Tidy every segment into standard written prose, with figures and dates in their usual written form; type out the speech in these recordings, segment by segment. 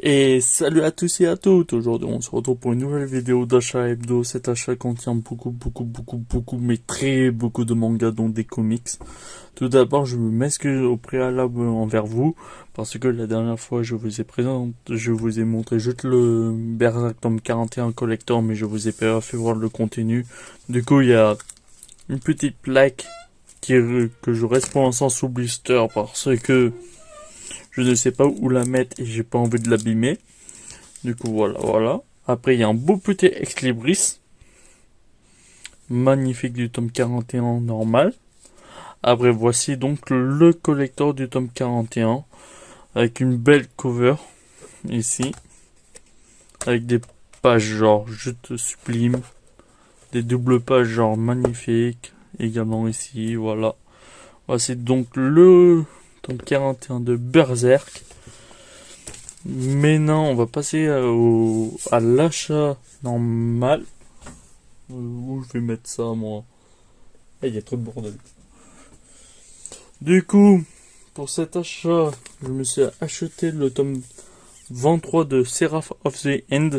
Et salut à tous et à toutes. Aujourd'hui on se retrouve pour une nouvelle vidéo d'achat hebdo. Cet achat contient beaucoup mais très beaucoup de mangas, dont des comics. Tout d'abord, je m'excuse au préalable envers vous parce que la dernière fois je vous ai montré juste le Berserk tome 41 collector, mais je vous ai pas fait voir le contenu. Du coup il y a une petite plaque que je reste pour l'instant sous blister parce que je ne sais pas où la mettre et j'ai pas envie de l'abîmer. Du coup, voilà. Après, il y a un beau petit ex libris. Magnifique du tome 41 normal. Après, voici donc le collector du tome 41. Avec une belle cover. Ici. Avec des pages genre juste sublime. Des doubles pages genre magnifiques. Également ici, voilà. Voici donc le tome 41 de Berserk. Maintenant, on va passer à l'achat normal. Où je vais mettre ça, moi? Il y a trop de bordel. Du coup, pour cet achat, je me suis acheté le tome 23 de Seraph of the End.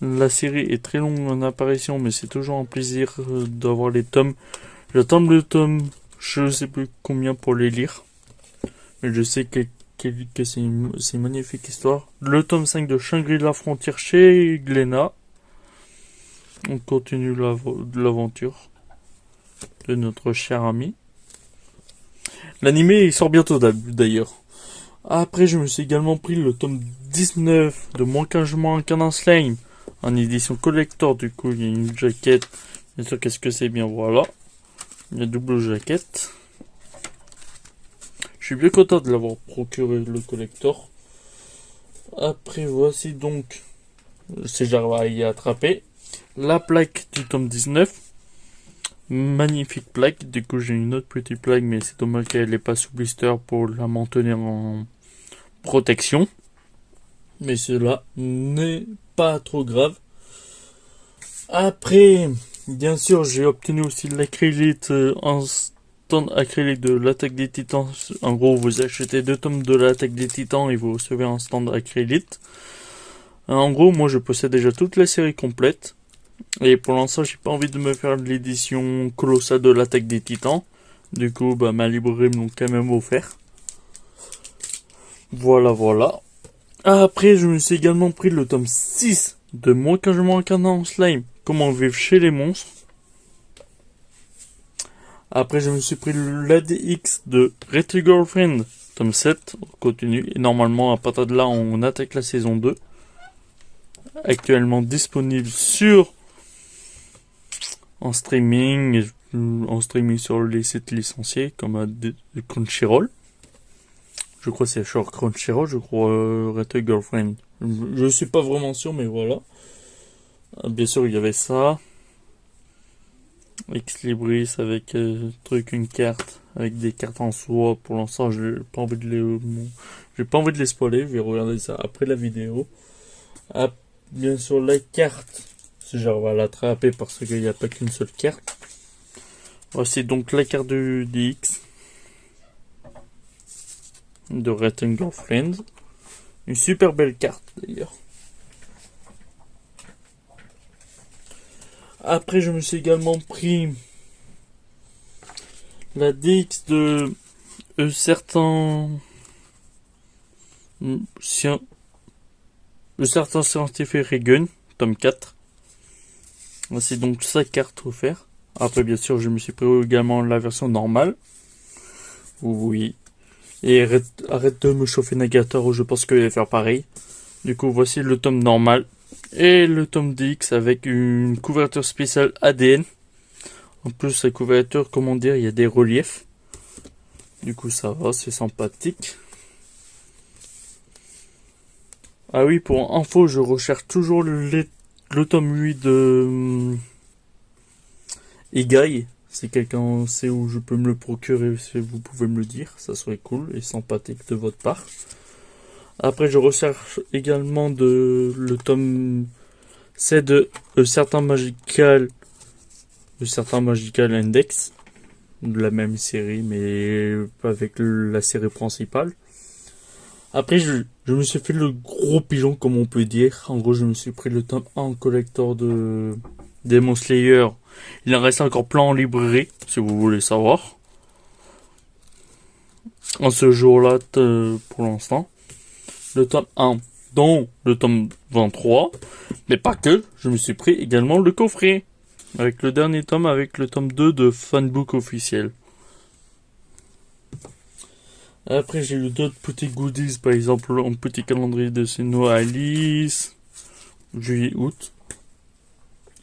La série est très longue en apparition, mais c'est toujours un plaisir d'avoir les tomes. J'attends le tome, je sais plus combien pour les lire. Mais je sais que c'est une magnifique histoire. Le tome 5 de Shangri-La Frontière chez Glénat. On continue l'aventure de notre cher ami. L'animé il sort bientôt d'ailleurs. Après, je me suis également pris le tome 19 de Moins qu'un jeu, moins qu'un slime en édition collector. Du coup, il y a une jaquette. Bien sûr, qu'est-ce que c'est? Bien voilà. Il y a double jaquette. Je suis bien content de l'avoir procuré le collector. Après, voici donc, si j'arrive à y attraper, la plaque du tome 19. Magnifique plaque. Du coup, j'ai une autre petite plaque, mais c'est dommage qu'elle n'est pas sous blister pour la maintenir en protection. Mais cela n'est pas trop grave. Après, bien sûr, j'ai obtenu aussi l'acrylite en stand acrylique de l'Attaque des Titans. En gros, vous achetez 2 tomes de l'Attaque des Titans et vous recevez un stand acrylite. En gros, moi, je possède déjà toute la série complète. Et pour l'instant, j'ai pas envie de me faire l'édition colossale de l'Attaque des Titans. Du coup, ma librairie me l'ont quand même offert. Voilà. Après, je me suis également pris le tome 6 de Moins qu'un jeu, moins qu'un an slime. Comment vivre chez les monstres. Après, je me suis pris l'ADX de Retro Girlfriend, tome 7, on continue. Et normalement, à partir de là, on attaque la saison 2. Actuellement disponible en streaming sur les sites licenciés, comme Crunchyroll. Je crois que c'est sur Crunchyroll, Retro Girlfriend. Je suis pas vraiment sûr, mais voilà. Bien sûr, il y avait ça. Ex Libris avec une carte avec des cartes en soie. Pour l'instant, j'ai pas envie de les spoiler. Je vais regarder ça après la vidéo. Ah, bien sûr, la carte. Si j'arrive à l'attraper parce qu'il n'y a pas qu'une seule carte. Voici donc la carte du DX de Red Girlfriend. Une super belle carte d'ailleurs. Après, je me suis également pris la DX de certains scientifique Reagan, tome 4. Voici donc sa carte offerte. Après, bien sûr, je me suis pris également la version normale. Oui. Et arrête de me chauffer Nagator, je pense qu'il va faire pareil. Du coup, voici le tome normal. Et le tome DX avec une couverture spéciale ADN. En plus, la couverture, comment dire, il y a des reliefs. Du coup, ça va, c'est sympathique. Ah oui, pour info, je recherche toujours le tome 8 de Igai. Si quelqu'un sait où je peux me le procurer, si vous pouvez me le dire, ça serait cool et sympathique de votre part. Après, je recherche également le tome 7 de certains Magical Index, de la même série, mais avec la série principale. Après, Je me suis fait le gros pigeon, comme on peut dire. En gros, je me suis pris le tome 1 collector de Demon Slayer. Il en reste encore plein en librairie, si vous voulez savoir. En ce jour-là, pour l'instant. Le tome 1, dont le tome 23. Mais pas que, je me suis pris également le coffret. Avec le dernier tome, avec le tome 2 de Fanbook officiel. Après, j'ai eu d'autres petits goodies, par exemple, un petit calendrier de Senno Alice, juillet-août.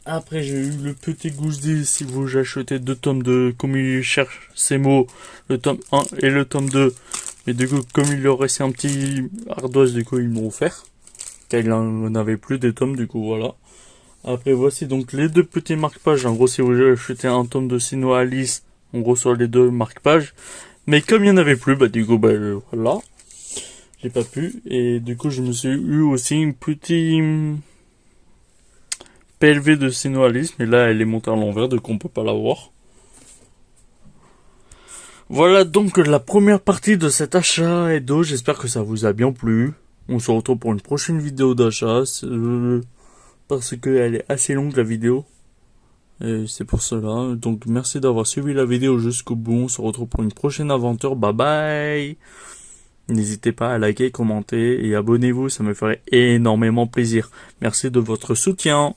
Après, j'ai eu le petit goodies, si vous achetez 2 tomes de Comme il cherche ses mots, le tome 1 et le tome 2. Mais du coup, comme il leur restait un petit ardoise, du coup, ils m'ont offert. Car il n'en avait plus des tomes, du coup, voilà. Après, voici donc les 2 petits marque-pages. En gros, si vous achetez un tome de Senno Alice, on reçoit les 2 marque-pages. Mais comme il n'y en avait plus, bah du coup, voilà. J'ai pas pu. Et du coup, je me suis eu aussi une petite PLV de Senno Alice. Mais là, elle est montée à l'envers, donc on peut pas la voir. Voilà donc la première partie de cet achat Edo. J'espère que ça vous a bien plu. On se retrouve pour une prochaine vidéo d'achat. Parce qu'elle est assez longue, la vidéo. Et c'est pour cela. Donc merci d'avoir suivi la vidéo jusqu'au bout. On se retrouve pour une prochaine aventure. Bye bye. N'hésitez pas à liker, commenter et abonnez-vous. Ça me ferait énormément plaisir. Merci de votre soutien.